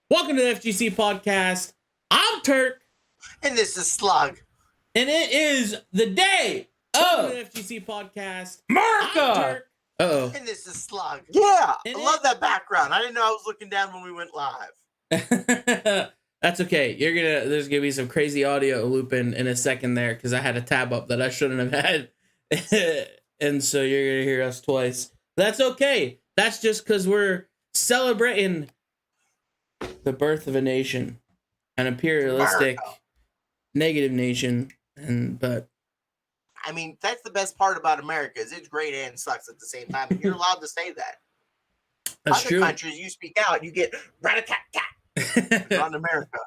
Welcome to the FGC podcast. I'm Turk. And this is Slug. And it is the day of the FGC podcast. MUURRRRICA! Uh-oh. And this is Slug. Yeah, And I love that background. I didn't know I was looking down when we went live. That's okay. There's gonna be some crazy audio looping in a second there because I had a tab up that I shouldn't have had. And so you're gonna hear us twice. That's okay. That's just because we're celebrating the birth of a nation, an imperialistic, negative nation, but I mean, that's the best part about America is it's great and sucks at the same time. And you're allowed to say that. That's Other true. countries, you speak out, you get rat-a-tat-tat. Not in America.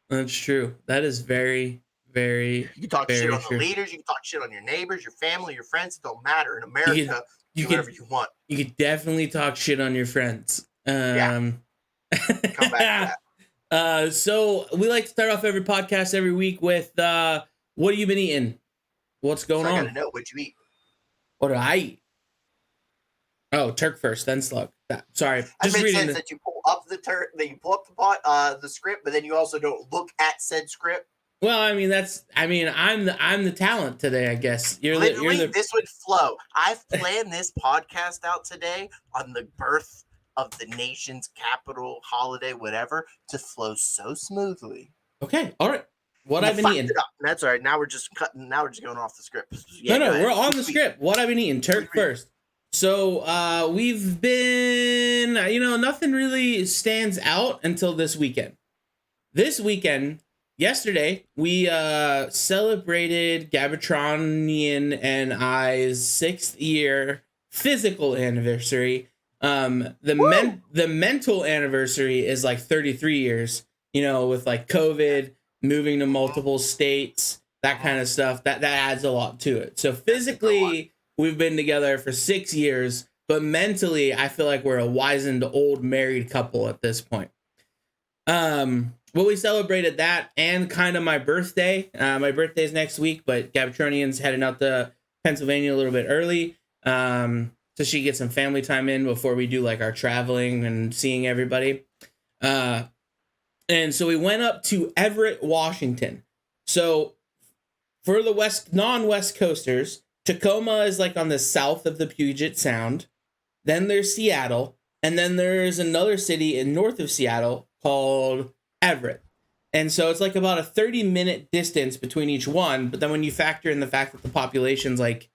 That's true. That is very, very. You can talk very shit on true. the leaders. You can talk shit on your neighbors, your family, your friends. It don't matter in America. You do whatever you want. You could definitely talk shit on your friends. Yeah. Come back to that. So we like to start off every podcast every week with what have you been eating? What's going on? I gotta know what you eat. What do I eat? Oh, Turk first, then Slug. Sorry, It makes sense that you pull up the the script, but then you also don't look at said script. Well, I mean I'm the talent today, I guess. You're the This would flow. I've planned this podcast out today on the birth of the nation's capital holiday, whatever, to flow so smoothly. Okay, all right. What I've been eating. That's all right. Now we're just cutting. Now we're just going off the script. Yeah, no, we're on the script. What I've been eating. Turk first. So we've been, nothing really stands out until this weekend. Yesterday, we celebrated Gabatronian and I's 6th year physical anniversary. The mental anniversary is like 33 years, with like COVID, moving to multiple states, that kind of stuff. That adds a lot to it. So physically, we've been together for 6 years, but mentally, I feel like we're a wizened old married couple at this point. Well, we celebrated that and kind of my birthday. My birthday's next week, but Gabatronian's heading out to Pennsylvania a little bit early. So she gets some family time in before we do like our traveling and seeing everybody. And so we went up to Everett, Washington. So for the non-West Coasters, Tacoma is like on the south of the Puget Sound. Then there's Seattle. And then there's another city in north of Seattle called Everett. And so it's like about a 30-minute distance between each one. But then when you factor in the fact that the population's like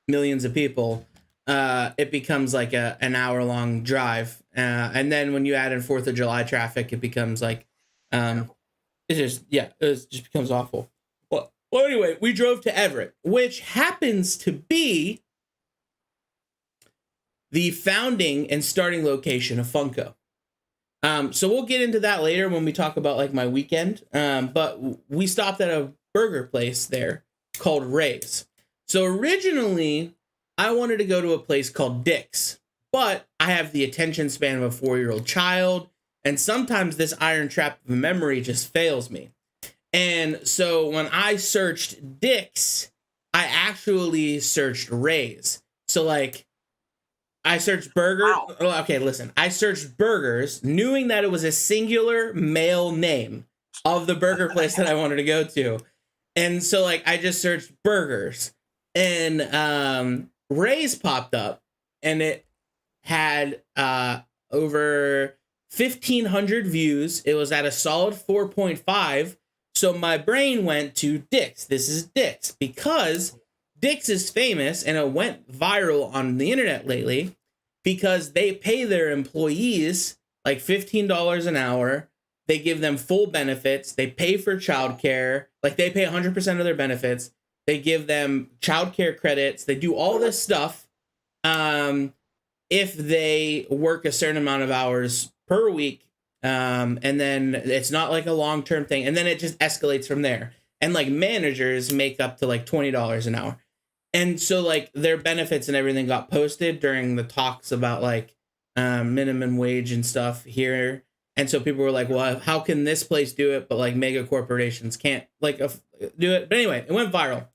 millions of people, it becomes like an hour-long drive. And then when you add in 4th of July traffic, it becomes like, it just becomes awful. Well, anyway, we drove to Everett, which happens to be the founding and starting location of Funko. So we'll get into that later when we talk about like my weekend. But we stopped at a burger place there called Ray's. So originally I wanted to go to a place called Dick's, but I have the attention span of a 4-year-old child. And sometimes this iron trap of memory just fails me. And so when I searched Dick's, I actually searched Ray's. So like, I searched burger. Wow. Okay, listen. I searched burgers, knowing that it was a singular male name of the burger place that I wanted to go to. And so like, I just searched burgers, and Ray's popped up, and it had over 1,500 views. It was at a solid 4.5. So my brain went to Dick's. This is Dick's because Dick's is famous, and it went viral on the internet lately because they pay their employees like $15 an hour. They give them full benefits. They pay for childcare. Like they pay 100% of their benefits. They give them childcare credits. They do all this stuff if they work a certain amount of hours per week. And then it's not like a long-term thing. And then it just escalates from there. And like managers make up to like $20 an hour. And so like their benefits and everything got posted during the talks about like minimum wage and stuff here. And so people were like, well, how can this place do it? But like mega corporations can't like do it. But anyway, it went viral.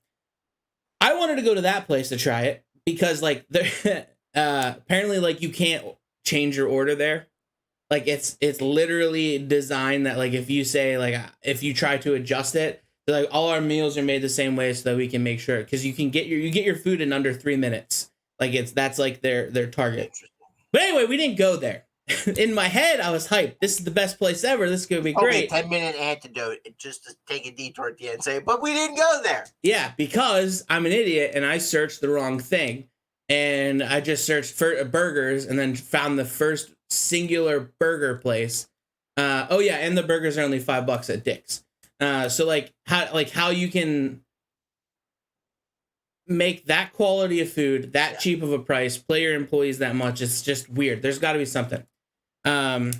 I wanted to go to that place to try it because like apparently like you can't change your order there. Like it's literally designed that like if you say like if you try to adjust it, like all our meals are made the same way so that we can make sure, because you get your food in under 3 minutes. Like that's like their target. But anyway, we didn't go there. In my head, I was hyped. This is the best place ever. This is gonna be great. 10-minute antidote just to take a detour at the end and say, but we didn't go there. Yeah, because I'm an idiot and I searched the wrong thing. And I just searched for burgers and then found the first singular burger place. Oh yeah, and the burgers are only $5 at Dick's. So how you can make that quality of food that cheap of a price, play your employees that much, it's just weird. There's got to be something. But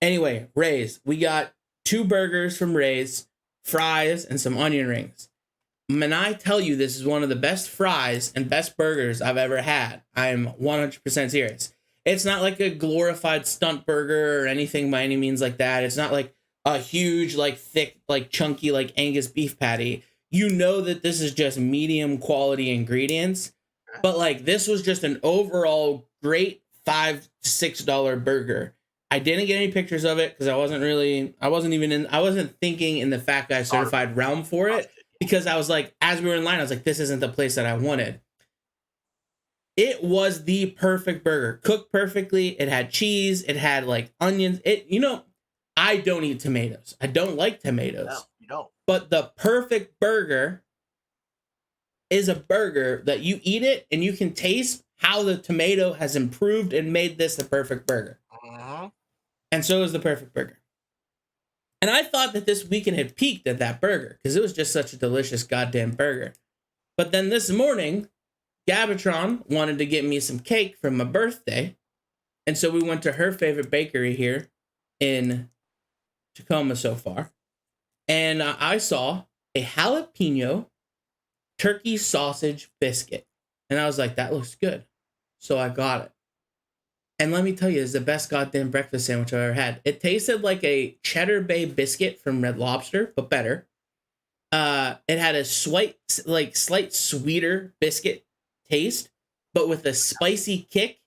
anyway, Ray's. We got 2 burgers from Ray's, fries, and some onion rings. When I tell you this is one of the best fries and best burgers I've ever had, I'm 100% serious. It's not like a glorified stunt burger or anything by any means like that. It's not like a huge, like thick, like chunky, like Angus beef patty. You know that this is just medium quality ingredients. But like this was just an overall great $5 to $6 burger. I didn't get any pictures of it because I wasn't thinking in the Fat Guy certified realm for it, because I was like, as we were in line, I was like, this isn't the place that I wanted. It was the perfect burger, cooked perfectly. It had cheese. It had like onions. I don't eat tomatoes. I don't like tomatoes. No, you don't. But the perfect burger is a burger that you eat it and you can taste how the tomato has improved and made this the perfect burger. Uh-huh. And so is the perfect burger. And I thought that this weekend had peaked at that burger because it was just such a delicious goddamn burger. But then this morning, Gabatron wanted to get me some cake for my birthday. And so we went to her favorite bakery here in Tacoma so far. And I saw a jalapeno turkey sausage biscuit. And I was like, that looks good. So I got it. And let me tell you, it's the best goddamn breakfast sandwich I've ever had. It tasted like a Cheddar Bay biscuit from Red Lobster, but better. It had a slight sweeter biscuit taste, but with a spicy kick.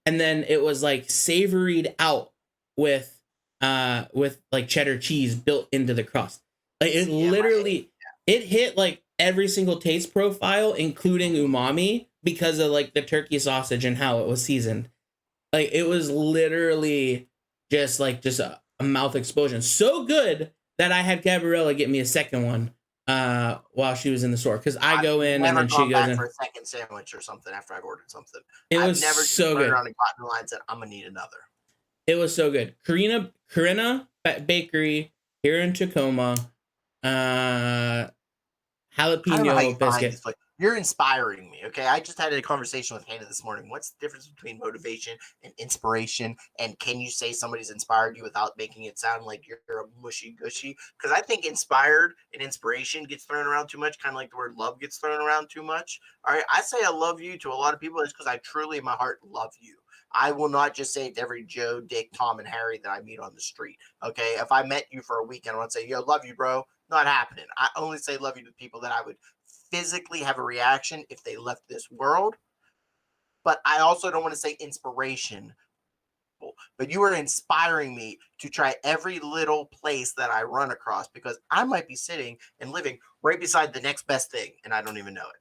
And then it was like savoried out with like cheddar cheese built into the crust. Like it literally, it hit like every single taste profile, including umami, because of like the turkey sausage and how it was seasoned. Like it was literally just a mouth explosion. So good that I had Gabriella get me a second one while she was in the store, because I go in and then she goes in for a second sandwich or something after I've ordered something. I've never so good. Around and gotten the line and said, I'm gonna need another. It was so good. Corinna Bakery here in Tacoma. Jalapeno biscuit. You're inspiring me, okay? I just had a conversation with Hannah this morning. What's the difference between motivation and inspiration? And can you say somebody's inspired you without making it sound like you're a mushy-gushy? Because I think inspired and inspiration gets thrown around too much, kind of like the word love gets thrown around too much. All right, I say I love you to a lot of people. It's because I truly, in my heart, love you. I will not just say it to every Joe, Dick, Tom, and Harry that I meet on the street, okay? If I met you for a weekend, I would say, yo, love you, bro. Not happening. I only say love you to people that I would physically have a reaction if they left this world. But I also don't want to say inspiration. But you are inspiring me to try every little place that I run across, because I might be sitting and living right beside the next best thing, and I don't even know it.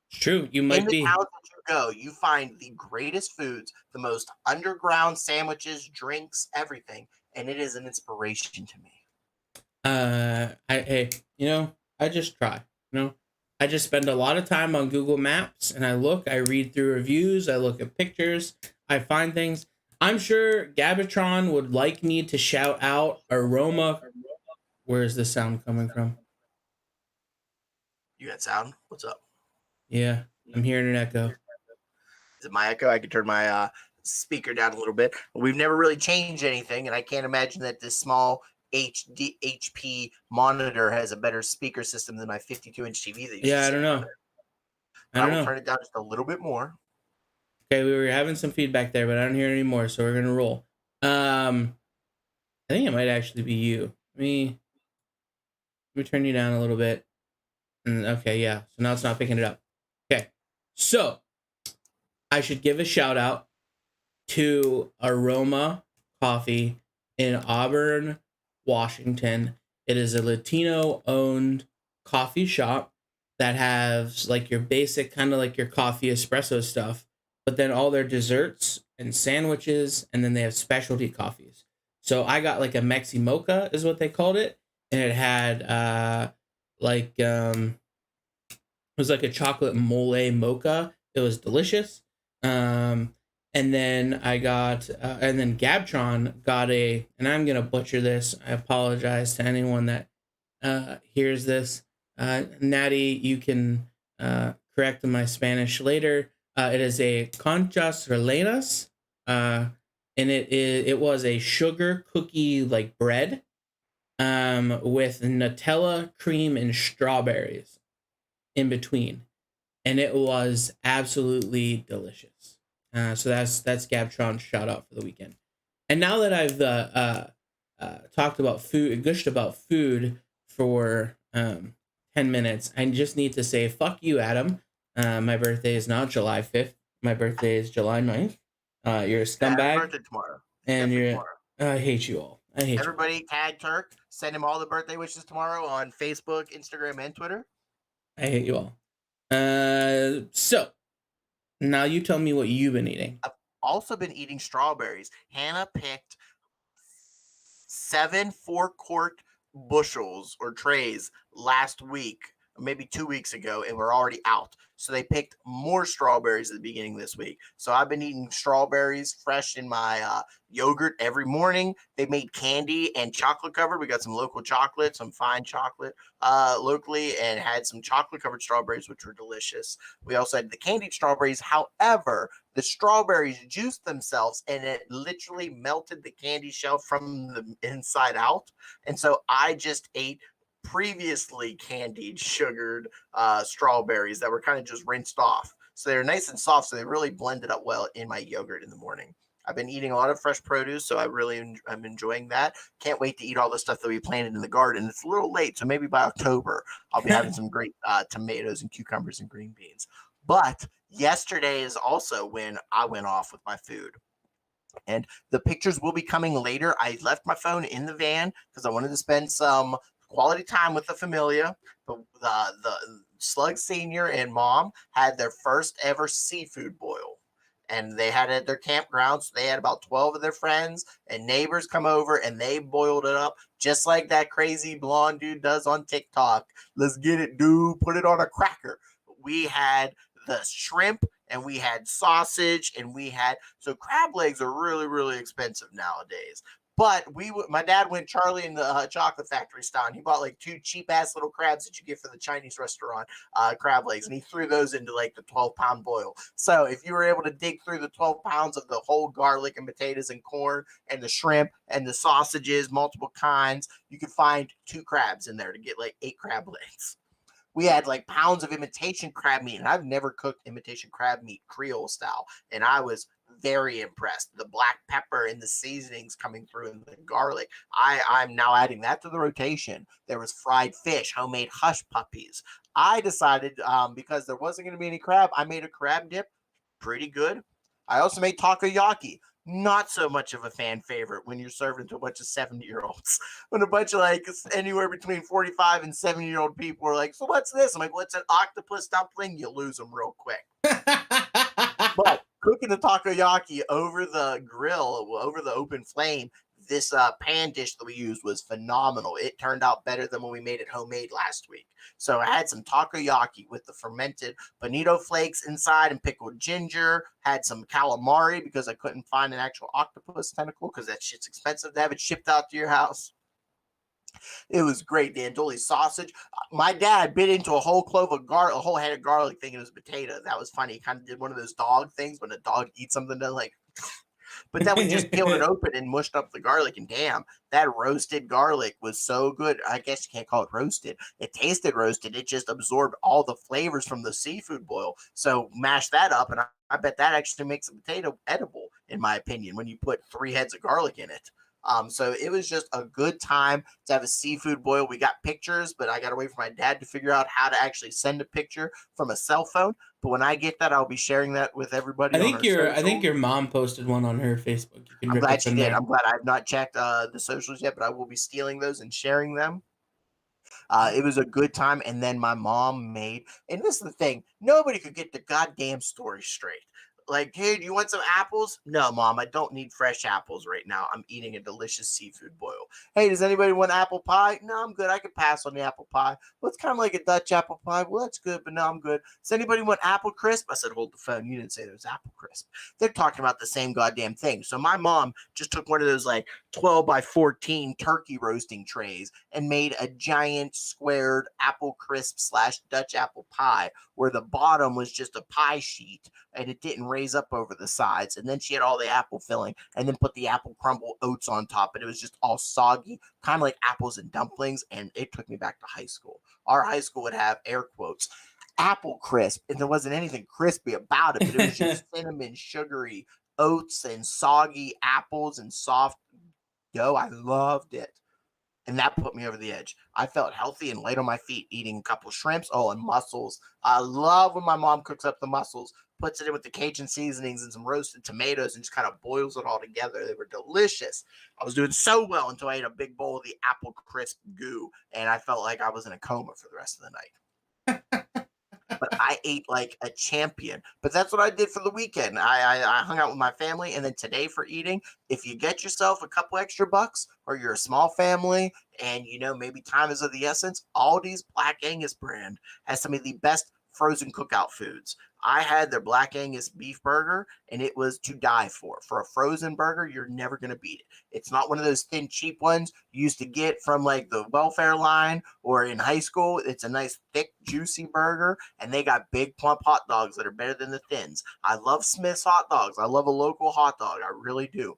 It's true. You might be. In the towns that you go, you find the greatest foods, the most underground sandwiches, drinks, everything, and it is an inspiration to me. I just try. I just spend a lot of time on Google Maps, and I read through reviews, I look at pictures, I find things. I'm sure Gabatron would like me to shout out Aroma. Where is the sound coming from? You got sound? What's up? Yeah, I'm hearing an echo. Is it my echo? I could turn my speaker down a little bit. We've never really changed anything, and I can't imagine that this small HP monitor has a better speaker system than my 52-inch TV. I don't know. I will turn it down just a little bit more. Okay, we were having some feedback there, but I don't hear it anymore, so we're gonna roll. I think it might actually be you. Let me turn you down a little bit. Okay, yeah. So now it's not picking it up. Okay, so I should give a shout out to Aroma Coffee in Auburn, Washington. It is a Latino-owned coffee shop that has like your basic kind of like your coffee espresso stuff, but then all their desserts and sandwiches, and then they have specialty coffees. So I got like a Mexi Mocha is what they called it, and it had like it was like a chocolate mole mocha. It was delicious. And then I got, and then Gabtron got and I'm gonna butcher this. I apologize to anyone that hears this. Natty, you can correct my Spanish later. It is a conchas rellenas, and it was a sugar cookie like bread, with Nutella, cream, and strawberries in between, and it was absolutely delicious. So that's Gabtron's shout out for the weekend. And now that I've talked about food, gushed about food for 10 minutes, I just need to say fuck you, Adam. My birthday is not July 5th. My birthday is July 9th. You're a scumbag. Birthday tomorrow. And I hate you all. I hate everybody. You. Tag Turk. Send him all the birthday wishes tomorrow on Facebook, Instagram, and Twitter. I hate you all. So now you tell me what you've been eating. I've also been eating strawberries. Hannah picked 7 4-quart bushels or trays last week, or maybe 2 weeks ago, and we're already out. So they picked more strawberries at the beginning of this week. So I've been eating strawberries fresh in my yogurt every morning. They made candy and chocolate covered. We got some local chocolate, some fine chocolate locally, and had some chocolate covered strawberries, which were delicious. We also had the candied strawberries. However, the strawberries juiced themselves and it literally melted the candy shell from the inside out. And so I just ate previously candied sugared strawberries that were kind of just rinsed off. So they're nice and soft. So they really blended up well in my yogurt in the morning. I've been eating a lot of fresh produce, so I'm enjoying that. Can't wait to eat all the stuff that we planted in the garden. It's a little late, so maybe by October I'll be having some great tomatoes and cucumbers and green beans. But yesterday is also when I went off with my food. And the pictures will be coming later. I left my phone in the van because I wanted to spend some quality time with the familia. The Slug Senior and Mom had their first ever seafood boil. And they had it at their campground. So they had about 12 of their friends and neighbors come over and they boiled it up just like that crazy blonde dude does on TikTok. Let's get it, dude. Put it on a cracker. We had the shrimp and we had sausage and so crab legs are really, really expensive nowadays. But my dad went Charlie in the chocolate factory style, and he bought like 2 cheap ass little crabs that you get for the Chinese restaurant crab legs, and he threw those into like the 12-pound boil. So if you were able to dig through the 12 pounds of the whole garlic and potatoes and corn and the shrimp and the sausages, multiple kinds, you could find 2 crabs in there to get like 8 crab legs. We had like pounds of imitation crab meat, and I've never cooked imitation crab meat Creole style, and I was very impressed. The black pepper and the seasonings coming through and the garlic. I'm now adding that to the rotation. There was fried fish, homemade hush puppies. I decided because there wasn't going to be any crab, I made a crab dip. Pretty good. I also made takoyaki. Not so much of a fan favorite when you're serving to a bunch of 70-year-olds. When a bunch of like anywhere between 45 and 70-year-old people are like, so what's this? I'm like, what's an octopus dumpling? You lose them real quick. But cooking the takoyaki over the grill, over the open flame, this pan dish that we used was phenomenal. It turned out better than when we made it homemade last week. So I had some takoyaki with the fermented bonito flakes inside and pickled ginger. Had some calamari because I couldn't find an actual octopus tentacle because that shit's expensive to have it shipped out to your house. It was great. The andouille sausage. My dad bit into a whole clove of garlic, a whole head of garlic, thinking it was potato. That was funny. He kind of did one of those dog things when a dog eats something, they're like. But then we just peeled it open and mushed up the garlic, and damn, that roasted garlic was so good. I guess you can't call it roasted. It tasted roasted. It just absorbed all the flavors from the seafood boil. So mash that up, and I bet that actually makes a potato edible, in my opinion, when you put 3 heads of garlic in it. So it was just a good time to have a seafood boil. We got pictures, but I got to wait for my dad to figure out how to actually send a picture from a cell phone. But when I get that, I'll be sharing that with everybody on our I think socials. your mom posted one on her Facebook. You can I'm rip glad it she from did. there. I'm glad I have not checked the socials yet, but I will be stealing those and sharing them. It was a good time. And then my mom made, and this is the thing, nobody could get the goddamn story straight. Like, hey, do you want some apples? No, mom, I don't need fresh apples right now. I'm eating a delicious seafood boil. Hey, does anybody want apple pie? No, I'm good. I could pass on the apple pie. Well, it's kind of like a Dutch apple pie. Well, that's good, but no, I'm good. Does anybody want apple crisp? I said, hold the phone. You didn't say there was apple crisp. They're talking about the same goddamn thing. So my mom just took one of those like 12 by 14 turkey roasting trays and made a giant squared apple crisp / Dutch apple pie where the bottom was just a pie sheet and it didn't raise up over the sides. And then she had all the apple filling and then put the apple crumble oats on top. And it was just all soggy, kind of like apples and dumplings. And it took me back to high school. Our high school would have air quotes apple crisp, and there wasn't anything crispy about it, but it was just cinnamon, sugary oats and soggy apples and soft dough. I loved it. And that put me over the edge. I felt healthy and light on my feet eating a couple shrimps. Oh, and mussels. I love when my mom cooks up the mussels, puts it in with the Cajun seasonings and some roasted tomatoes and just kind of boils it all together. They were delicious. I was doing so well until I ate a big bowl of the apple crisp goo, and I felt like I was in a coma for the rest of the night. But I ate like a champion. But that's what I did for the weekend. I hung out with my family, and then today for eating, if you get yourself a couple extra bucks or you're a small family and maybe time is of the essence, Aldi's Black Angus brand has some of the best frozen cookout foods. I had their Black Angus beef burger, and it was to die for. For a frozen burger, you're never going to beat it. It's not one of those thin, cheap ones you used to get from like the welfare line or in high school. It's a nice, thick, juicy burger, and they got big, plump hot dogs that are better than the thins. I love Smith's hot dogs. I love a local hot dog. I really do.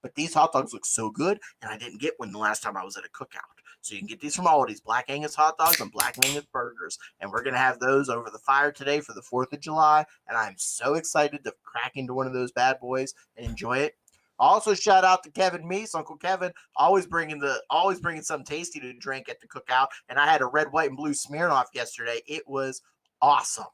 But these hot dogs look so good, and I didn't get one the last time I was at a cookout. So you can get these from Aldi's, Black Angus hot dogs and Black Angus burgers. And we're going to have those over the fire today for the 4th of July. And I'm so excited to crack into one of those bad boys and enjoy it. Also, shout out to Kevin Meese, Uncle Kevin, always bringing something tasty to drink at the cookout. And I had a red, white, and blue Smirnoff yesterday. It was awesome.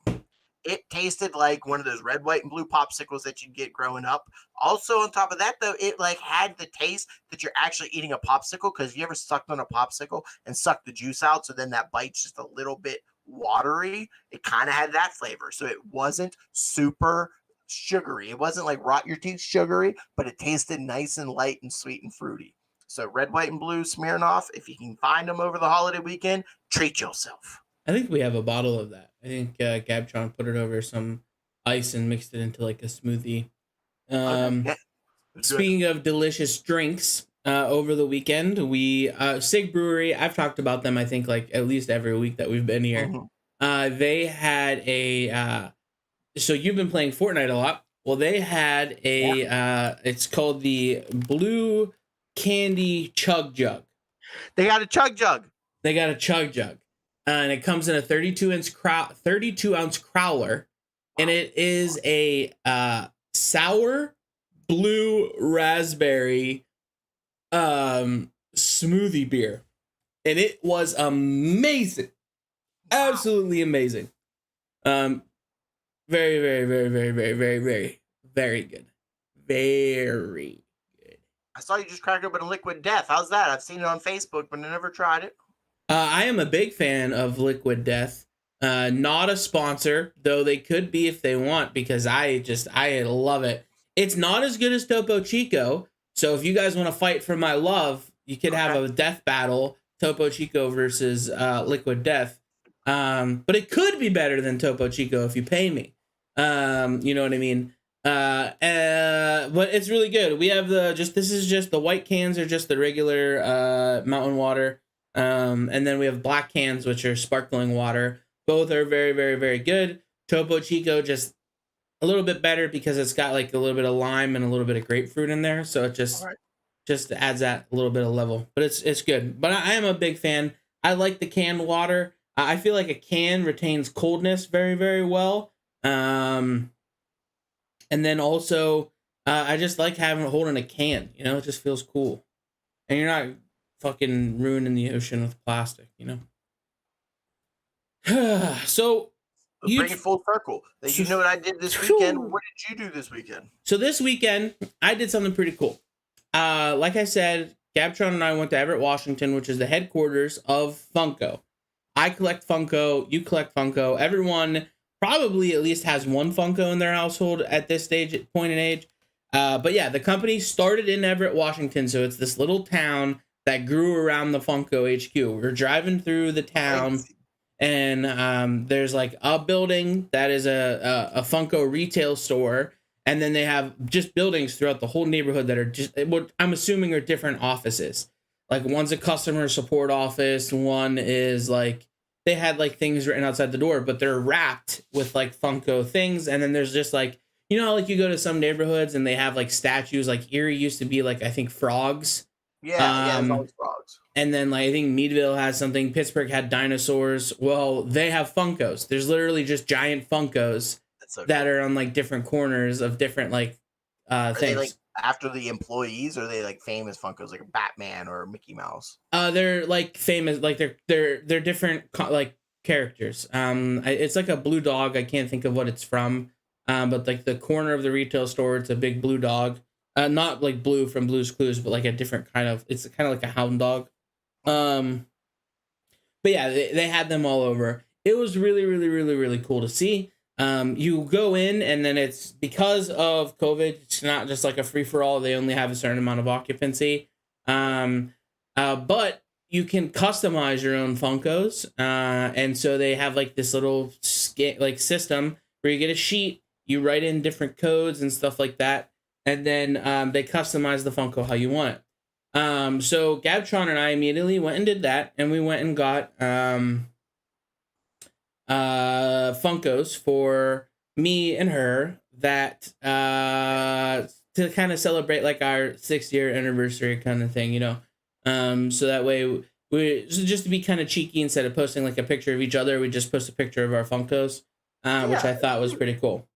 It tasted like one of those red, white, and blue popsicles that you get growing up. Also, on top of that, though, it like had the taste that you're actually eating a popsicle. Because you ever sucked on a popsicle and sucked the juice out, so then that bite's just a little bit watery. It kind of had that flavor, so it wasn't super sugary. It wasn't like rot your teeth sugary, but it tasted nice and light and sweet and fruity. So red, white, and blue Smirnoff. If you can find them over the holiday weekend, treat yourself. I think we have a bottle of that. I think Gabtron put it over some ice and mixed it into like a smoothie. Yeah. Speaking of delicious drinks, over the weekend, we Sig Brewery. I've talked about them. I think like at least every week that we've been here. Mm-hmm. They had a. So you've been playing Fortnite a lot. Well, they had a. It's called the Blue Candy Chug Jug. They got a chug jug. They got a chug jug. And it comes in a 32 ounce crowler, and it is a sour blue raspberry smoothie beer, and it was amazing, absolutely amazing. Very, very, very, very, very, very, very, very good, very good. I saw you just cracked open a Liquid Death. How's that? I've seen it on Facebook, but I never tried it. I am a big fan of Liquid Death. Not a sponsor, though they could be if they want, because I love it. It's not as good as Topo Chico, so if you guys want to fight for my love, you could have a death battle, Topo Chico versus Liquid Death. But it could be better than Topo Chico if you pay me. You know what I mean? But it's really good. We have this is just the white cans are just the regular mountain water. And then we have black cans, which are sparkling water. Both are very, very, very good. Topo Chico just a little bit better because it's got like a little bit of lime and a little bit of grapefruit in there, so it just adds that a little bit of level. But it's good. But I am a big fan. I like the canned water. I feel like a can retains coldness very, very well. And then also, I just like holding a can. You know, it just feels cool. and you're not fucking ruining the ocean with plastic, you know. So Let's bring it full circle. You know what I did this weekend? What did you do this weekend? So this weekend, I did something pretty cool. Like I said, Gabtron and I went to Everett, Washington, which is the headquarters of Funko. I collect Funko. You collect Funko. Everyone probably at least has one Funko in their household at this point in age. But yeah, the company started in Everett, Washington. So it's this little town that grew around the Funko HQ. We're driving through the town. And there's like a building that is a Funko retail store, and then they have just buildings throughout the whole neighborhood that are just what I'm assuming are different offices. Like one's a customer support office, one is like they had like things written outside the door, but they're wrapped with like Funko things. And then there's just like, you know, like you go to some neighborhoods and they have like statues. Like Erie used to be like, I think, frogs. Yeah, it's always frogs. And then like I think Meadville has something. Pittsburgh had dinosaurs. Well, they have Funkos. There's literally just giant Funkos that are on like different corners of different like things. They like after the employees, or are they like famous Funkos like Batman or Mickey Mouse? They're like famous, like they're different like characters. It's like a blue dog. I can't think of what it's from. But like the corner of the retail store, it's a big blue dog. Not like Blue from Blue's Clues, but like a different kind of. It's kind of like a hound dog. But yeah, they had them all over. It was really, really, really, really cool to see. You go in, and then it's because of COVID, it's not just like a free for all. They only have a certain amount of occupancy. But you can customize your own Funkos. And so they have like this little system where you get a sheet, you write in different codes and stuff like that, and then they customize the Funko how you want it. So Gabtron and I immediately went and did that, and we went and got Funkos for me and her that to kind of celebrate like our 6-year anniversary kind of thing, you know. So that way so just to be kind of cheeky, instead of posting like a picture of each other, we just post a picture of our Funkos, which I thought was pretty cool.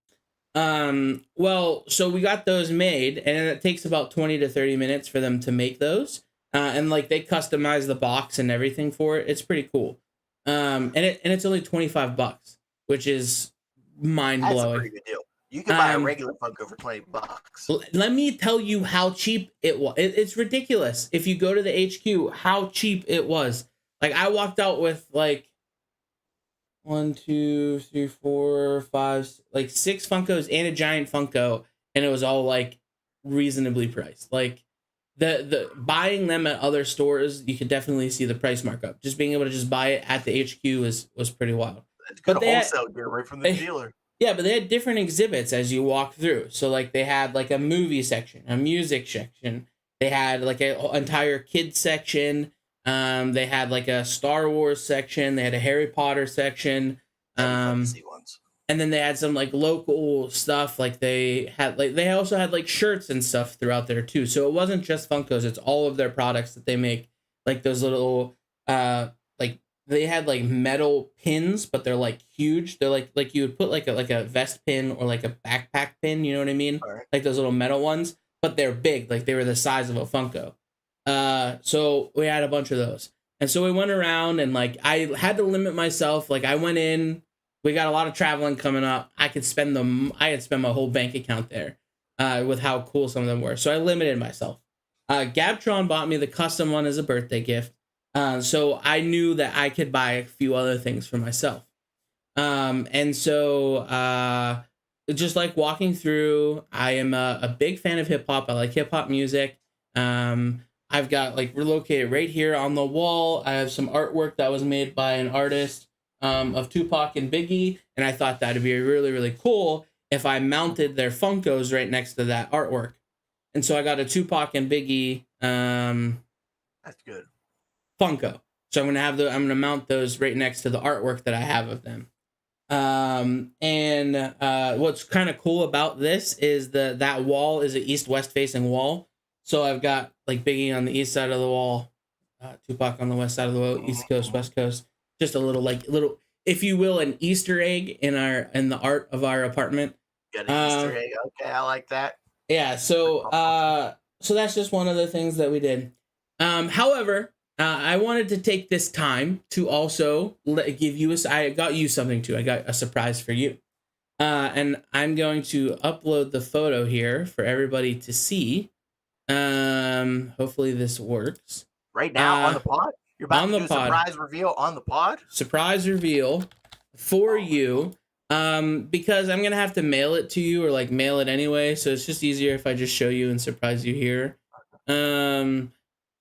Well, so we got those made, and it takes about 20 to 30 minutes for them to make those. And like they customize the box and everything for it. It's pretty cool. And it's only $25, which is mind blowing. That's a pretty good deal. You can buy a regular Funko for $20. Let me tell you how cheap it was. It's ridiculous. If you go to the HQ, how cheap it was. Like I walked out with like 1, 2, 3, 4, 5, like 6 Funkos and a giant Funko, and it was all like reasonably priced. Like the buying them at other stores, you could definitely see the price markup. Just being able to just buy it at the HQ was pretty wild. It's good wholesale gear right from the dealer. Yeah, but they had different exhibits as you walk through. So like they had like a movie section, a music section. They had like an entire kids section. They had like a Star Wars section. They had a Harry Potter section. And then they had some like local stuff. Like they also had like shirts and stuff throughout there too. So it wasn't just Funkos. It's all of their products that they make. Like those little, like they had like metal pins, but they're like huge. They're like you would put like a vest pin or like a backpack pin. You know what I mean? Right. Like those little metal ones, but they're big. Like they were the size of a Funko. So we had a bunch of those. And so we went around, and like I had to limit myself. Like I went in, we got a lot of traveling coming up. I had spent my whole bank account there, with how cool some of them were. So I limited myself. Gabtron bought me the custom one as a birthday gift. So I knew that I could buy a few other things for myself. And so, just like walking through, I am a big fan of hip hop. I like hip hop music. I've got like we're located right here on the wall. I have some artwork that was made by an artist of Tupac and Biggie, and I thought that'd be really, really cool if I mounted their Funkos right next to that artwork. And so I got a Tupac and Biggie that's good Funko. So I'm gonna mount those right next to the artwork that I have of them. And what's kind of cool about this is that wall is an east-west facing wall. So I've got like Biggie on the east side of the wall, Tupac on the west side of the wall, East Coast, West Coast. Just a little, if you will, an Easter egg in the art of our apartment. Got an Easter egg. Okay, I like that. Yeah. So so that's just one of the things that we did. However, I wanted to take this time to also give you I got you something too. I got a surprise for you. And I'm going to upload the photo here for everybody to see. Hopefully this works. Right now on the pod? You're about On to the do a pod. surprise reveal on the pod? Surprise reveal for you. Because I'm gonna have to mail it to you or like mail it anyway, so it's just easier if I just show you and surprise you here.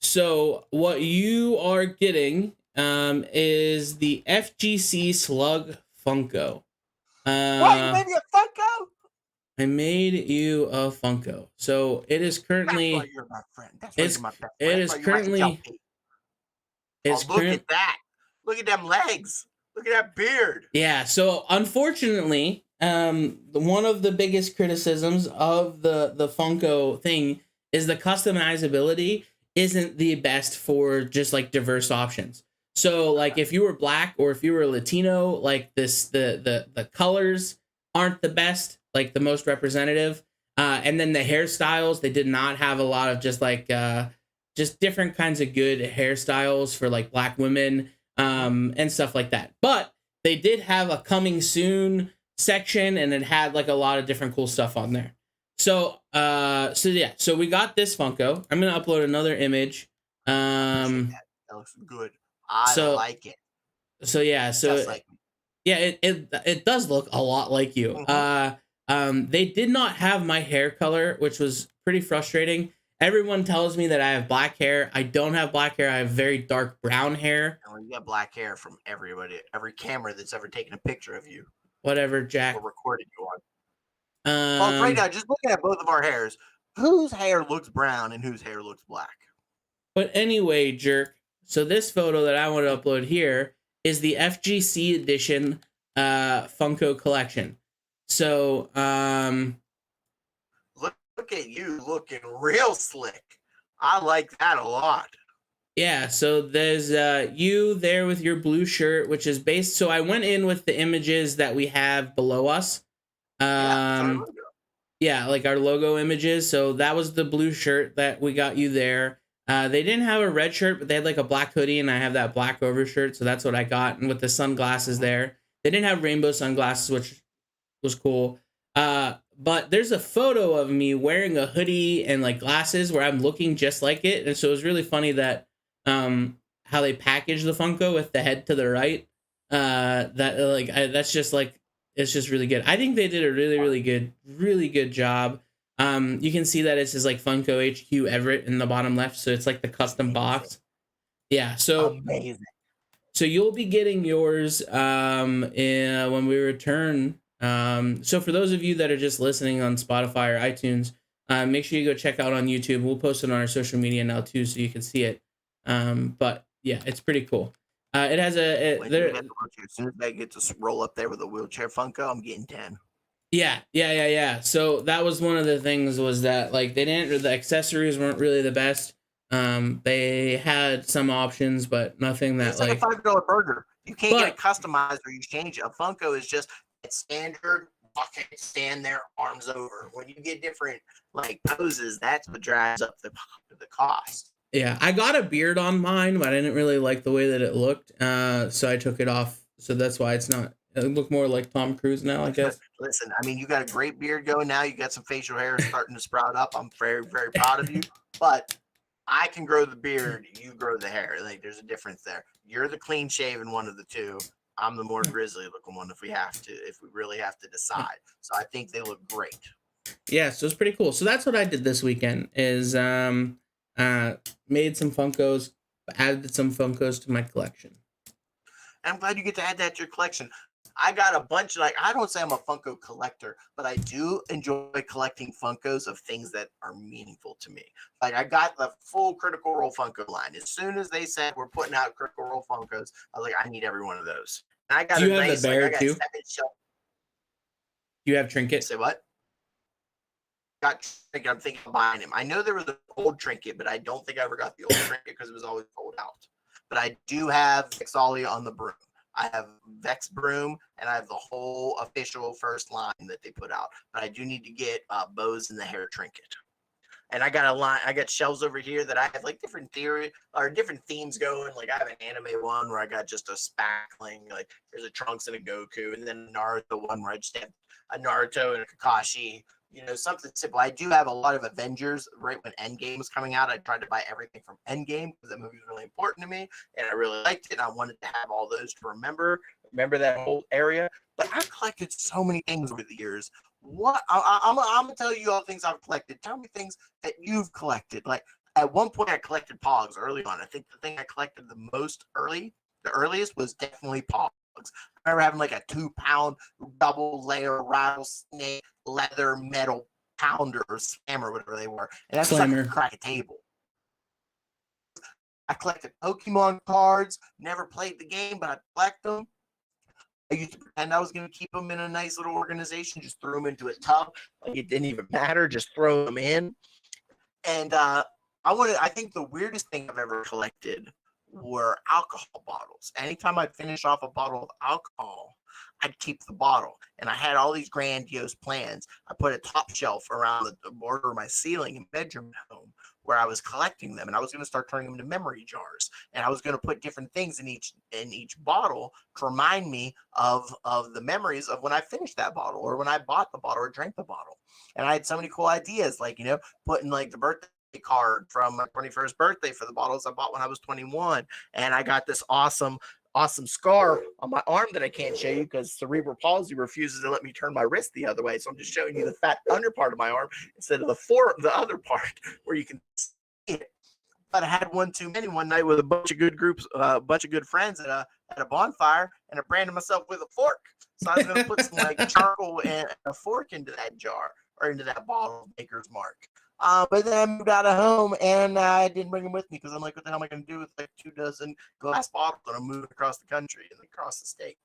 So what you are getting is the FGC Slug Funko. What? You made me a Funko? I made you a Funko. So it is That's why currently you're my friend. That's why you're my best friend. it That's is why you're my currently HLP. it's Oh, look at that. Look at them legs. Look at that beard. Yeah, so unfortunately, one of the biggest criticisms of the Funko thing is the customizability isn't the best for just like diverse options. So like if you were black or if you were Latino, like the colors aren't the best, like the most representative. And then the hairstyles, they did not have a lot of just different kinds of good hairstyles for like black women and stuff like that. But they did have a coming soon section, and it had like a lot of different cool stuff on there. So so we got this Funko. I'm gonna upload another image. That looks good. I like it. So yeah, so just like me. Yeah, it does look a lot like you. They did not have my hair color, which was pretty frustrating. Everyone tells me that I have black hair. I don't have black hair. I have very dark brown hair. And you got black hair from everybody, every camera that's ever taken a picture of you. Whatever, Jack. Or recorded you on. Well, right now, just looking at both of our hairs, whose hair looks brown and whose hair looks black? But anyway, jerk. So this photo that I want to upload here is the FGC edition Funko collection. So look at you looking real slick. I like that a lot. Yeah, so there's you there with your blue shirt, which is based. So I went in with the images that we have below us. Yeah, like our logo images. So that was the blue shirt that we got you there. They didn't have a red shirt, but they had like a black hoodie, and I have that black overshirt, so that's what I got. And with the sunglasses there, they didn't have rainbow sunglasses, which was cool. But there's a photo of me wearing a hoodie and like glasses where I'm looking just like it, and so it was really funny that how they packaged the Funko with the head to the right. That's just like, it's just really good. I think they did a really good job. You can see that it says like Funko HQ Everett in the bottom left, so it's like the custom box. Yeah, so amazing. So you'll be getting yours when we return. So for those of you that are just listening on Spotify or iTunes, make sure you go check out on YouTube. We'll post it on our social media now too, so you can see it. But yeah, it's pretty cool. It has as soon as I get to roll up there with a wheelchair Funko, I'm getting 10. Yeah. So that was one of the things, was that like the accessories weren't really the best. They had some options, but nothing that it's like a $5 burger. You can't get it customized or you change it. A Funko is just standard. Stand there, arms over. When you get different like poses, that's what drives up the cost. Yeah, I got a beard on mine, but I didn't really like the way that it looked, so I took it off. So that's why it look more like Tom Cruise now, I guess. Listen, I mean, you got a great beard going now. You got some facial hair starting to sprout up. I'm very proud of you. But I can grow the beard, you grow the hair. Like, there's a difference there. You're the clean shaven one of the two. I'm the more grizzly looking one if we really have to decide. So I think they look great. Yeah, so it's pretty cool. So that's what I did this weekend, is made some Funkos, added some Funkos to my collection. And I'm glad you get to add that to your collection. I got a bunch of, like, I don't say I'm a Funko collector, but I do enjoy collecting Funkos of things that are meaningful to me. Like, I got the full Critical Role Funko line. As soon as they said we're putting out Critical Role Funkos, I was like, I need every one of those. And I got you have the bear too? You have Trinket? Say what? Got Trinket. I'm thinking of buying him. I know there was an old Trinket, but I don't think I ever got the old Trinket because it was always sold out. But I do have Vexalia on the broom. I have Vex Broom, and I have the whole official first line that they put out. But I do need to get Bose and the hair Trinket. And I got a line, I got shelves over here that I have like different theory or different themes going. Like I have an anime one where I got just a spackling, like there's a Trunks and a Goku, and then a Naruto one where I just have a Naruto and a Kakashi. Something simple. I do have a lot of Avengers. Right when Endgame was coming out, I tried to buy everything from Endgame because that movie was really important to me, and I really liked it. And I wanted to have all those to remember that whole area. But I've collected so many things over the years. What I'm gonna tell you all the things I've collected. Tell me things that you've collected. Like at one point, I collected Pogs early on. I think the thing I collected the earliest was definitely Pogs. I remember having like a 2-pound double layer rattlesnake leather metal pounder or slammer, whatever they were, and that's like a crack a table. I collected Pokemon cards. Never played the game, but I collect them. I used to pretend I was going to keep them in a nice little organization, just threw them into a tub. Like it didn't even matter, just throw them in. And I think the weirdest thing I've ever collected were alcohol bottles. Anytime I'd finish off a bottle of alcohol, I'd keep the bottle. And I had all these grandiose plans. I put a top shelf around the border of my ceiling and bedroom at home where I was collecting them, and I was going to start turning them into memory jars. And I was going to put different things in each bottle to remind me of the memories of when I finished that bottle or when I bought the bottle or drank the bottle. And I had so many cool ideas, like putting like the birthday card from my 21st birthday for the bottles I bought when I was 21. And I got this awesome scar on my arm that I can't show you because cerebral palsy refuses to let me turn my wrist the other way. So I'm just showing you the fat under part of my arm instead of the other part where you can see it. But I had one too many one night with a bunch of good friends at a bonfire, and I branded myself with a fork. So I was going to put some like charcoal and a fork into that jar or into that bottle of Maker's Mark. But then I moved out of home and I didn't bring them with me because I'm like, what the hell am I going to do with like 24 glass bottles when I'm moving across the country and across the state?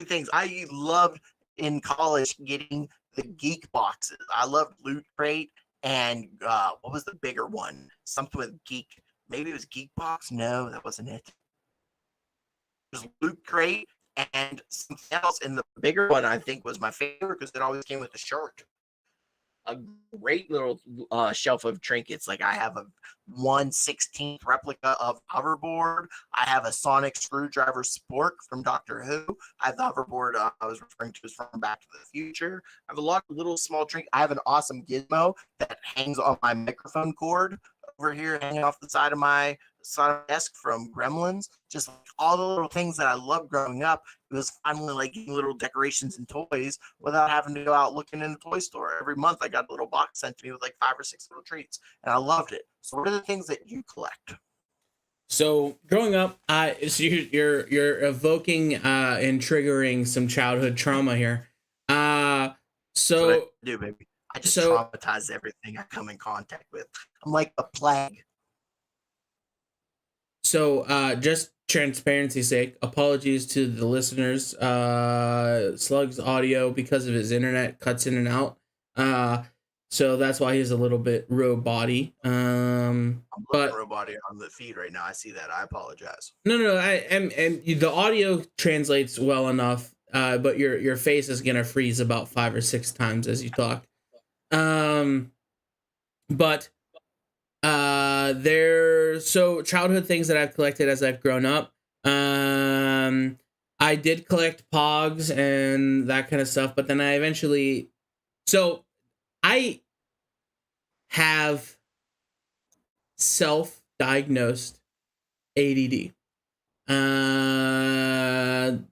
Things I loved in college getting the geek boxes. I loved Loot Crate and what was the bigger one? Something with geek. Maybe it was Geek Box. No, that wasn't it. It was Loot Crate and something else. And the bigger one I think was my favorite because it always came with a shirt. A great little shelf of trinkets. Like I have a 1/16 replica of hoverboard. I have a sonic screwdriver spork from Doctor Who. I have the hoverboard I was referring to as from Back to the Future. I have a lot of little small trinkets. I have an awesome gizmo that hangs on my microphone cord over here, hanging off the side of my desk from Gremlins. Just like all the little things that I loved growing up. It was finally like getting little decorations and toys without having to go out looking in the toy store. Every month I got a little box sent to me with like 5 or 6 little treats, and I loved it. So what are the things that you collect? So growing up, so you're evoking and triggering some childhood trauma here. So what I do, baby. I just traumatize everything I come in contact with. I'm like a plague. So just transparency's sake, apologies to the listeners. Slug's audio, because of his internet, cuts in and out. So that's why he's a little bit robot-y. I'm robot-y on the feed right now. I see that. I apologize. No. And the audio translates well enough, but your face is gonna freeze about 5 or 6 times as you talk. But so childhood things that I've collected as I've grown up. I did collect Pogs and that kind of stuff, but then I eventually, so I have self-diagnosed ADD,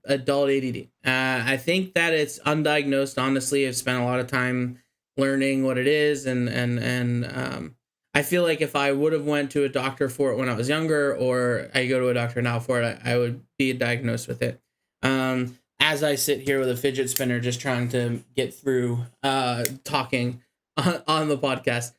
adult ADD. I think that it's undiagnosed. Honestly, I've spent a lot of time learning what it is, and I feel like if I would have went to a doctor for it when I was younger, or I go to a doctor now for it, I would be diagnosed with it. As I sit here with a fidget spinner, just trying to get through talking on the podcast.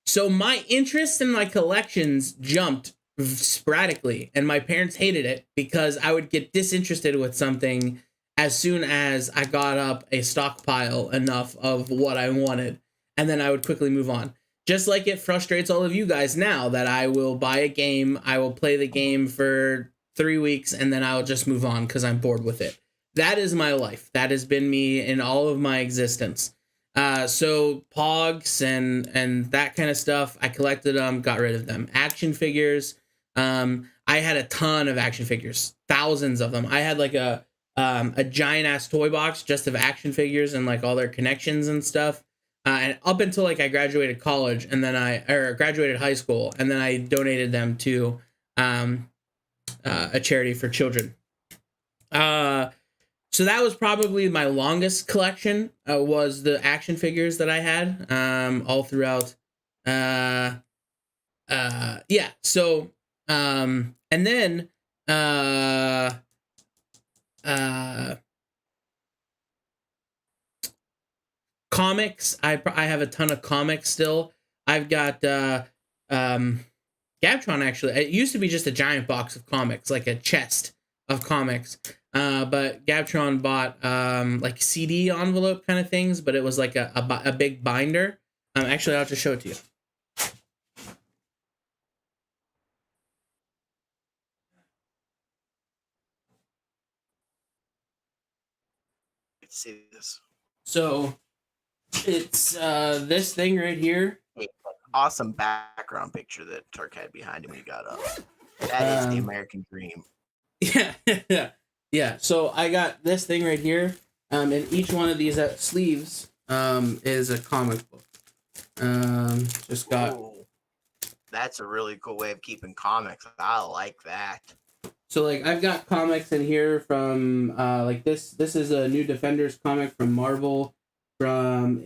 So my interest in my collections jumped sporadically, and my parents hated it because I would get disinterested with something as soon as I got up a stockpile enough of what I wanted, and then I would quickly move on. Just like it frustrates all of you guys now that I will buy a game, I will play the game for 3 weeks, and then I'll just move on because I'm bored with it. That is my life. That has been me in all of my existence. So Pogs and that kind of stuff, I collected them, got rid of them. Action figures, I had a ton of action figures, thousands of them. I had like a giant ass toy box just of action figures and like all their connections and stuff. And up until like I graduated college and then graduated high school, and then I donated them to a charity for children. So that was probably my longest collection, was the action figures that I had, all throughout. Yeah. So, and then, comics. I have a ton of comics still. I've got, Gabtron, actually. It used to be just a giant box of comics, like a chest of comics. But Gabtron bought like CD envelope kind of things, but it was like a big binder. Actually, I'll just show it to you. See this. So it's this thing right here. Awesome background picture that Turk had behind him when he got up. That is the American dream. Yeah. Yeah. So I got this thing right here. And each one of these sleeves is a comic book. Just got. Ooh, that's a really cool way of keeping comics. I like that. So like I've got comics in here from like this. This is a New Defenders comic from Marvel. From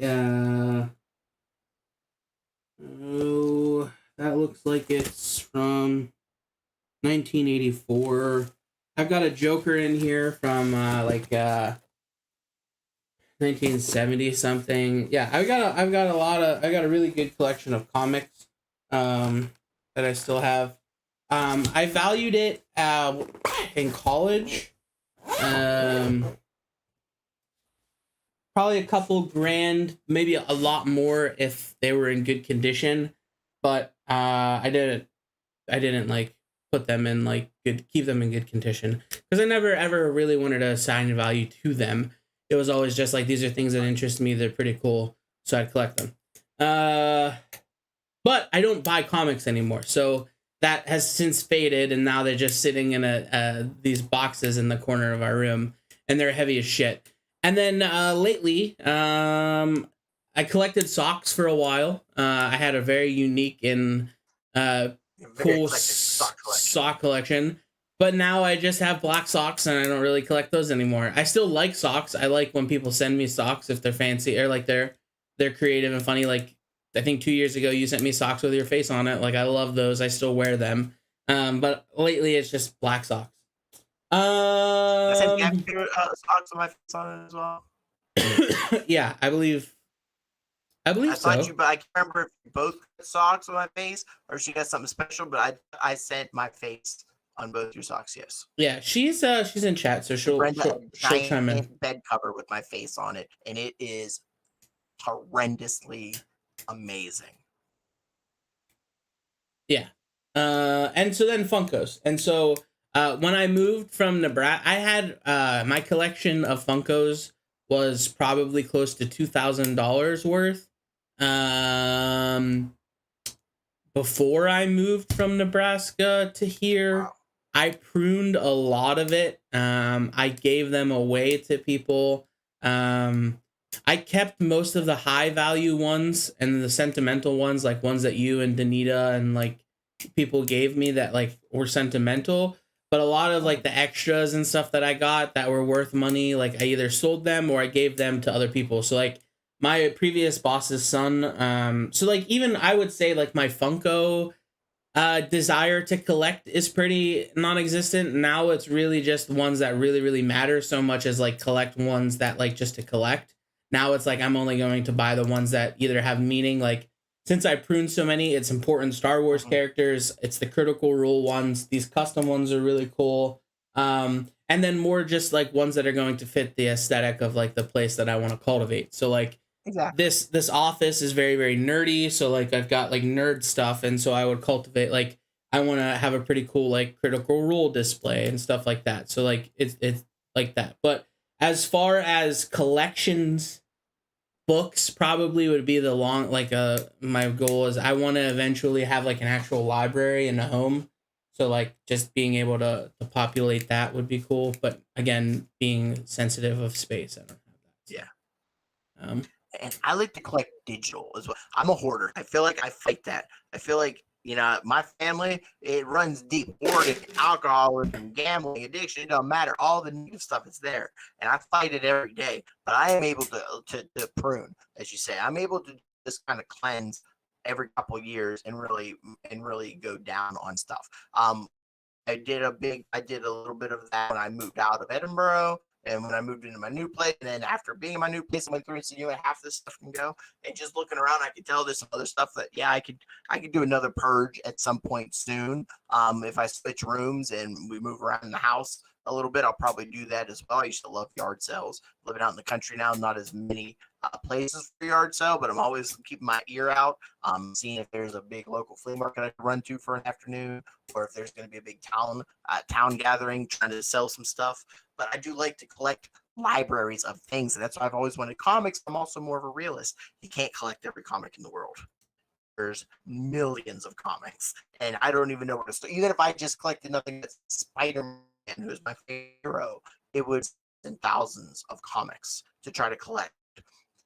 oh, that looks like it's from 1984. I've got a Joker in here from like 1970 something. Yeah, I've got a really good collection of comics that I still have. I valued it in college. Probably a couple grand, maybe a lot more if they were in good condition, but I didn't like put them in like keep them in good condition because I never ever really wanted to assign value to them. It was always just like, these are things that interest me, they're pretty cool, so I'd collect them. But I don't buy comics anymore, so that has since faded, and now they're just sitting in these boxes in the corner of our room, and they're heavy as shit. And then lately, I collected socks for a while. I had a very unique and cool sock collection. But now I just have black socks, and I don't really collect those anymore. I still like socks. I like when people send me socks if they're fancy or like they're creative and funny. Like I think 2 years ago you sent me socks with your face on it. Like I love those. I still wear them. But lately it's just black socks. I sent socks with my face on it as well. Yeah, I believe I so. thought you, but I can't remember if you both got socks with my face or if she got something special. But I sent my face on both your socks. Yes. Yeah, she's in chat, so she'll chime in. Bed cover with my face on it, and it is horrendously amazing. Yeah. And so then Funkos. And so when I moved from Nebraska, I had my collection of Funkos was probably close to $2,000 worth. Before I moved from Nebraska to here, wow. I pruned a lot of it. I gave them away to people. I kept most of the high value ones and the sentimental ones, like ones that you and Danita and like people gave me that like were sentimental. But a lot of like the extras and stuff that I got that were worth money, like I either sold them or I gave them to other people. So like my previous boss's son, so like even I would say like my Funko desire to collect is pretty non-existent. Now it's really just ones that really, really matter so much as like collect ones that like just to collect. Now it's like I'm only going to buy the ones that either have meaning, like since I pruned so many, it's important Star Wars characters. It's the Critical Role ones. These custom ones are really cool. And then more just like ones that are going to fit the aesthetic of like the place that I want to cultivate. So like exactly. This office is very, very nerdy. So like I've got like nerd stuff. And so I would cultivate, like I want to have a pretty cool like Critical Role display and stuff like that. So like it's like that. But as far as collections books probably would be the long, like, my goal is I want to eventually have like an actual library in a home. So like just being able to populate that would be cool. But again, being sensitive of space, I don't have that. So, Yeah. um, And I like to collect digital as well. I'm a hoarder. I feel like I fight that. I feel like, my family, it runs deep. Hoarding, alcoholism, gambling, addiction, it doesn't matter. All the negative stuff is there. And I fight it every day. But I am able to prune, as you say. I'm able to just kind of cleanse every couple of years and really go down on stuff. I did a little bit of that when I moved out of Edinburgh and when I moved into my new place. And then after being in my new place, I went through and said, half this stuff can go. And just looking around, I could tell there's some other stuff that, I could do another purge at some point soon. If I switch rooms and we move around in the house a little bit, I'll probably do that as well. I used to love yard sales. Living out in the country now, not as many places for yard sale, but I'm always keeping my ear out, seeing if there's a big local flea market I can run to for an afternoon, or if there's going to be a big town gathering trying to sell some stuff. But I do like to collect libraries of things, and that's why I've always wanted comics. I'm also more of a realist. You can't collect every comic in the world. There's millions of comics, and I don't even know where to start. Even if I just collected nothing but Spider-Man, who's my favorite hero, it would in thousands of comics to try to collect.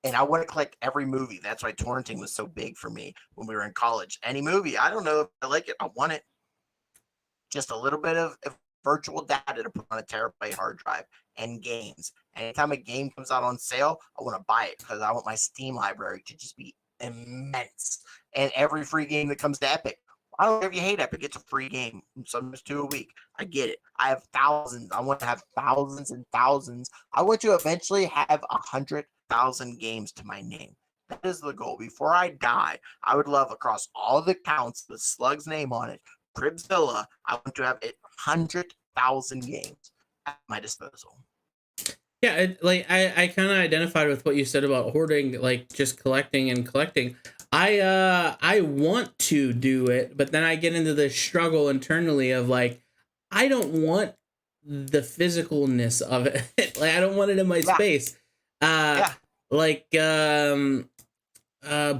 And I want to collect every movie. That's why torrenting was so big for me when we were in college. Any movie, I don't know if I like it, I want it. Just a little bit of virtual data to put on a terabyte hard drive, and games. Anytime a game comes out on sale, I want to buy it because I want my Steam library to just be immense. And every free game that comes to Epic, I don't care if you hate Epic, it's a free game. Sometimes 2 a week. I get it. I have thousands. I want to have thousands and thousands. I want to eventually have 100,000 games to my name. That is the goal. Before I die, I would love across all the counts the Slug's name on it, Cribzilla. I want to have 100,000 games at my disposal. Yeah, I kind of identified with what you said about hoarding, like just collecting and collecting. I want to do it, but then I get into the struggle internally of like I don't want the physicalness of it. Like I don't want it in my space. Like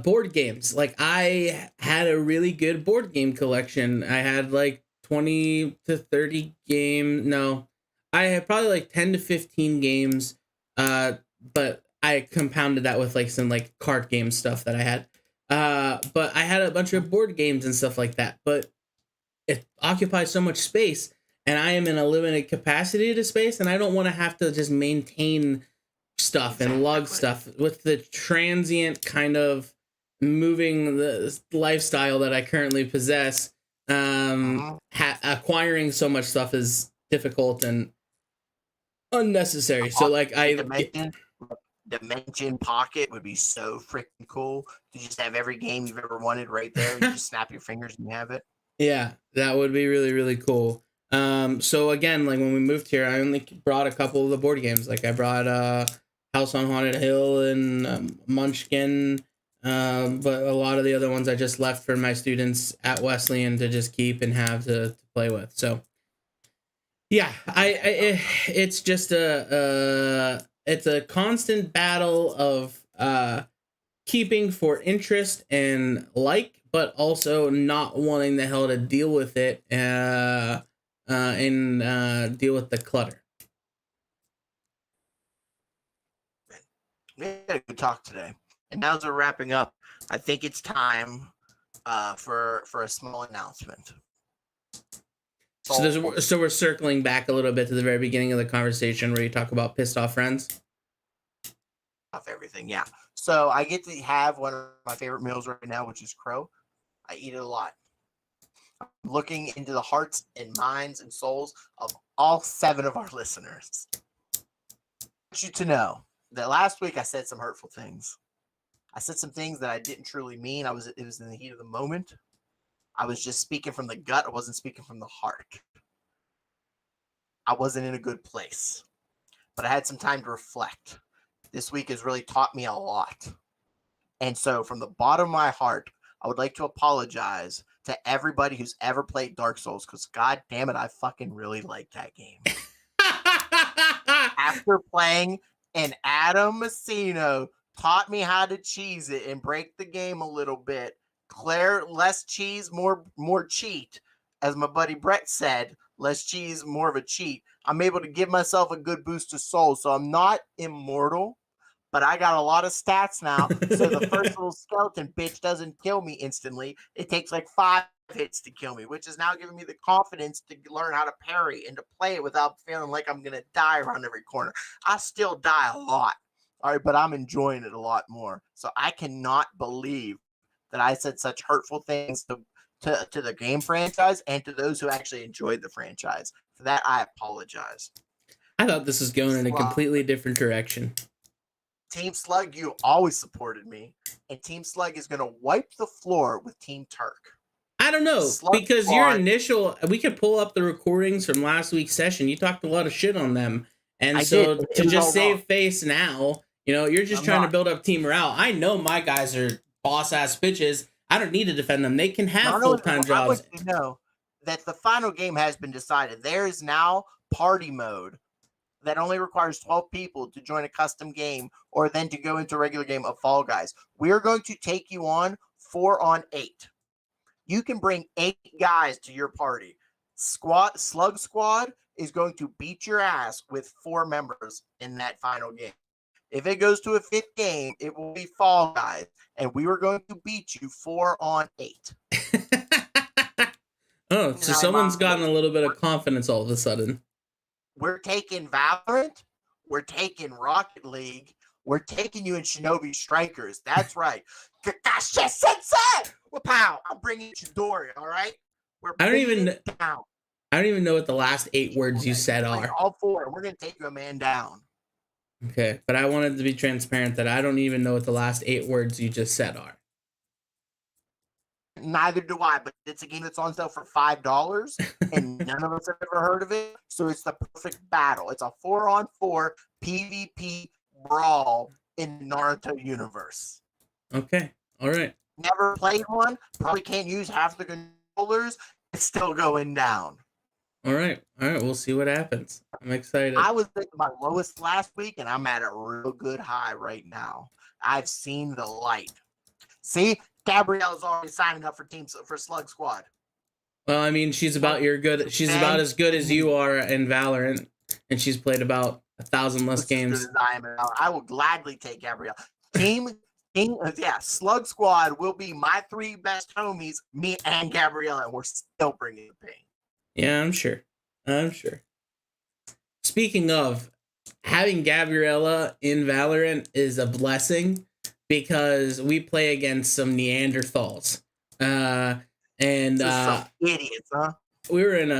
board games. Like I had a really good board game collection. I had like 20 to 30 games. No, I had probably like 10 to 15 games. But I compounded that with like some like card game stuff that I had. But I had a bunch of board games and stuff like that. But it occupies so much space, and I am in a limited capacity to space, and I don't want to have to just maintain stuff and lug stuff with the transient kind of moving the lifestyle that I currently possess. Acquiring so much stuff is difficult and unnecessary. So like Dimension Pocket would be so freaking cool to just have every game you've ever wanted right there. You just snap your fingers and you have it. Yeah, that would be really, really cool. So again, like when we moved here, I only brought a couple of the board games. Like I brought House on Haunted Hill and Munchkin, but a lot of the other ones I just left for my students at Wesleyan to just keep and have to play with. So yeah, it's just it's a constant battle of keeping for interest and but also not wanting the hell to deal with it and deal with the clutter. We had a good talk today, and now as we're wrapping up, I think it's time for a small announcement. So we're circling back a little bit to the very beginning of the conversation where you talk about pissed off friends. Off everything, yeah. So I get to have one of my favorite meals right now, which is crow. I eat it a lot. I'm looking into the hearts and minds and souls of all 7 of our listeners. I want you to know that last week I said some hurtful things. I said some things that I didn't truly mean. It was in the heat of the moment. I was just speaking from the gut. I wasn't speaking from the heart. I wasn't in a good place. But I had some time to reflect. This week has really taught me a lot. And so from the bottom of my heart, I would like to apologize to everybody who's ever played Dark Souls, because god damn it, I fucking really like that game. After playing an Adam Messino taught me how to cheese it and break the game a little bit. Claire, less cheese, more cheat. As my buddy Brett said, less cheese, more of a cheat. I'm able to give myself a good boost of soul, so I'm not immortal, but I got a lot of stats now. So the first little skeleton bitch doesn't kill me instantly. It takes like 5 hits to kill me, which is now giving me the confidence to learn how to parry and to play it without feeling like I'm going to die around every corner. I still die a lot. All right, but I'm enjoying it a lot more. So I cannot believe that I said such hurtful things to the game franchise and to those who actually enjoyed the franchise. For that, I apologize. I thought this was going in a completely different direction. Team Slug, you always supported me, and Team Slug is going to wipe the floor with Team Turk. I don't know, because your initial, we could pull up the recordings from last week's session. You talked a lot of shit on them. And so to just save face now, you know, you're just trying to build up team morale. I know my guys are boss ass bitches. I don't need to defend them. They can have full-time jobs. I want you to know that the final game has been decided. There is now party mode that only requires 12 people to join a custom game or then to go into a regular game of Fall Guys. We're going to take you on 4-on-8. You can bring 8 guys to your party. Slug Squad is going to beat your ass with 4 members in that final game. If it goes to a 5th game, it will be Fall Guys, and we are going to beat you 4-on-8. Oh, so someone's gotten a little bit of confidence all of a sudden. We're taking Valorant. We're taking Rocket League. We're taking you in Shinobi Strikers. That's right. Kakashi Sensei! Wow, I'm bringing you Chidori, all right? I don't even know what the last 8 words you said are. All 4. We're going to take you a man down. Okay, but I wanted to be transparent that I don't even know what the last 8 words you just said are. Neither do I, but it's a game that's on sale for $5, and none of us have ever heard of it, so it's the perfect battle. It's a 4-on-4 PvP brawl in the Naruto universe. Okay, all right. Never played one, probably can't use half the controllers. It's still going down. All right, we'll see what happens. I'm excited. I was at my lowest last week, and I'm at a real good high right now. I've seen the light. See, Gabrielle's already signing up for Slug Squad. Well, I mean, she's about about as good as you are in Valorant, and she's played about 1,000 less games. I will gladly take Gabrielle. Slug Squad will be my 3 best homies, me and Gabrielle, and we're still bringing the pain. Yeah, I'm sure. Speaking of, having Gabriella in Valorant is a blessing because we play against some Neanderthals. Some idiots, huh? We were in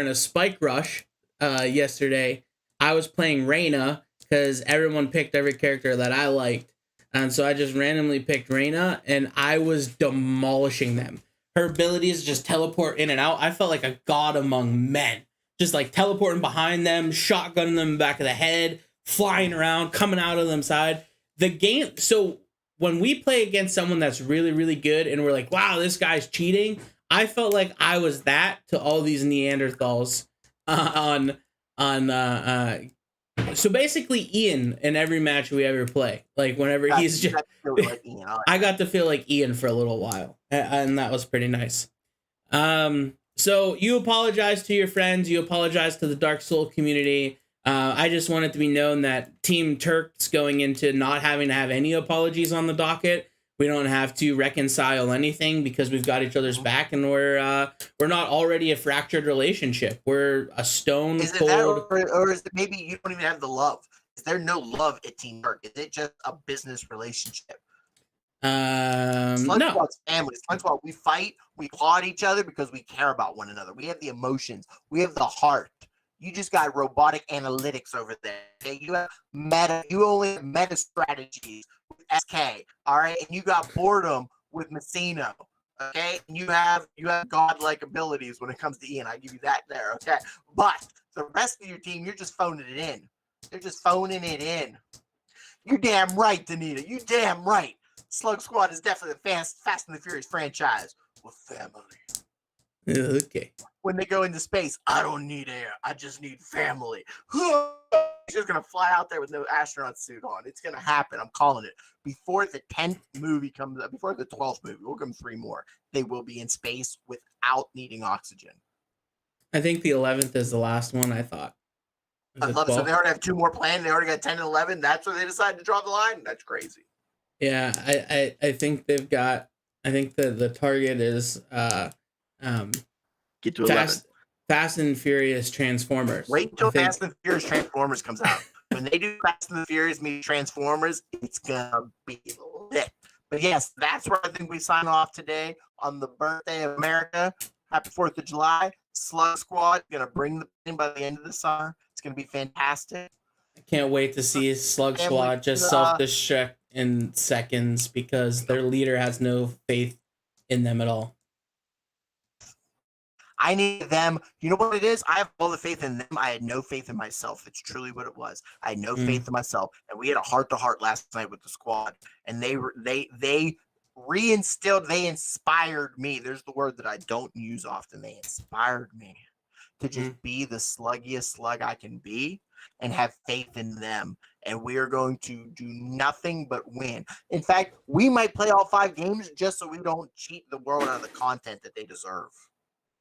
a spike rush yesterday. I was playing Reyna because everyone picked every character that I liked. And so I just randomly picked Reyna and I was demolishing them. Her ability is just teleport in and out. I felt like a god among men. Just like teleporting behind them, shotgunning them in the back of the head, flying around, coming out of them side. The game, so when we play against someone that's really, really good and we're like, wow, this guy's cheating, I felt like I was that to all these Neanderthals so basically Ian in every match we ever play. Like whenever he's just I got to feel like Ian for a little while. And that was pretty nice. So you apologize to your friends, you apologize to the Dark Soul community. I just want it to be known that Team Turk's going into not having to have any apologies on the docket. We don't have to reconcile anything because we've got each other's back, and we're not already a fractured relationship. We're a stone cold. That, or is it maybe you don't even have the love? Is there no love at Team Turk? Is it just a business relationship? No. Squad's family. Slug Squad, we fight, we applaud each other because we care about one another. We have the emotions. We have the heart. You just got robotic analytics over there. Okay? You have you only have meta strategies with SK. All right. And you got boredom with Messino. Okay. And you have godlike abilities when it comes to Ian. I give you that there. Okay. But the rest of your team, you're just phoning it in. They're just phoning it in. You're damn right, Danita. You damn right. Slug Squad is definitely the Fast and the Furious franchise with family. Okay. When they go into space, I don't need air. I just need family. He's just gonna fly out there with no astronaut suit on. It's gonna happen. I'm calling it. Before the 10th movie comes up, before the 12th movie, we'll give them 3 more. They will be in space without needing oxygen. I think the 11th is the last one. I thought. I love it. So they already have 2 more planned. They already got 10 and 11. That's where they decided to draw the line. That's crazy. Yeah, I think they've got. I think the target is Get to 11. Fast and Furious Transformers. Wait until Fast and Furious Transformers comes out. When they do Fast and the Furious meet Transformers, it's gonna be lit. But yes, that's where I think we sign off today on the birthday of America. Happy 4th of July. Slug Squad gonna bring the pain by the end of the summer. It's gonna be fantastic. I can't wait to see Slug Squad just self-destruct in seconds because their leader has no faith in them at all. I need them. You know what it is? I have all the faith in them. I had no faith in myself. It's truly what it was. I had no faith in myself. And we had a heart-to-heart last night with the squad. And they reinstilled, they inspired me. There's the word that I don't use often. They inspired me to just be the sluggiest slug I can be and have faith in them. And we are going to do nothing but win. In fact, we might play all 5 games just so we don't cheat the world out of the content that they deserve.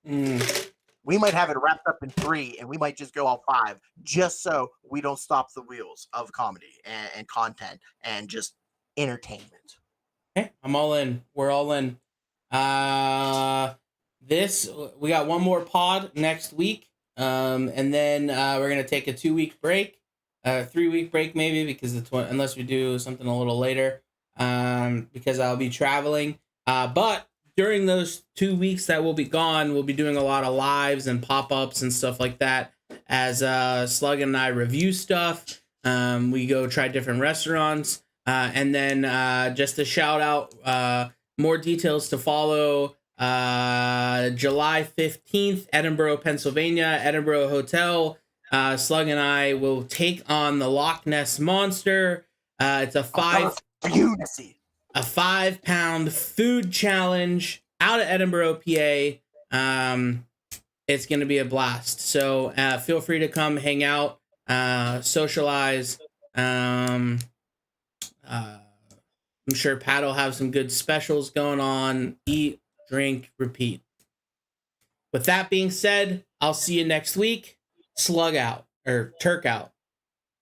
We might have it wrapped up in 3 and we might just go all 5 just so we don't stop the wheels of comedy and content and just entertainment. Okay, I'm all in. We're all in. We got one more pod next week. And then we're gonna take a 2-week break, 3-week break maybe because unless we do something a little later, because I'll be traveling. But during those 2 weeks that we'll be gone, we'll be doing a lot of lives and pop-ups and stuff like that as Slug and I review stuff. We go try different restaurants. And then just a shout out, more details to follow. July 15th, Edinburgh, Pennsylvania, Edinburgh Hotel. Slug and I will take on the Loch Ness Monster. It's a 5-pound food challenge out of Edinburgh, PA. It's going to be a blast. So feel free to come hang out, socialize. I'm sure Pat will have some good specials going on. Eat, drink, repeat. With that being said, I'll see you next week. Slug out. Or Turk out.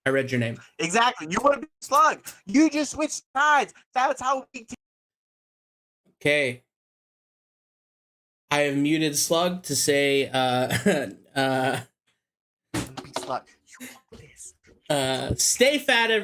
I read your name. Exactly. You want to be Slug. You just switch sides. That's how we... Okay. I have muted Slug to say Slug. You want this. Stay fat, everyone.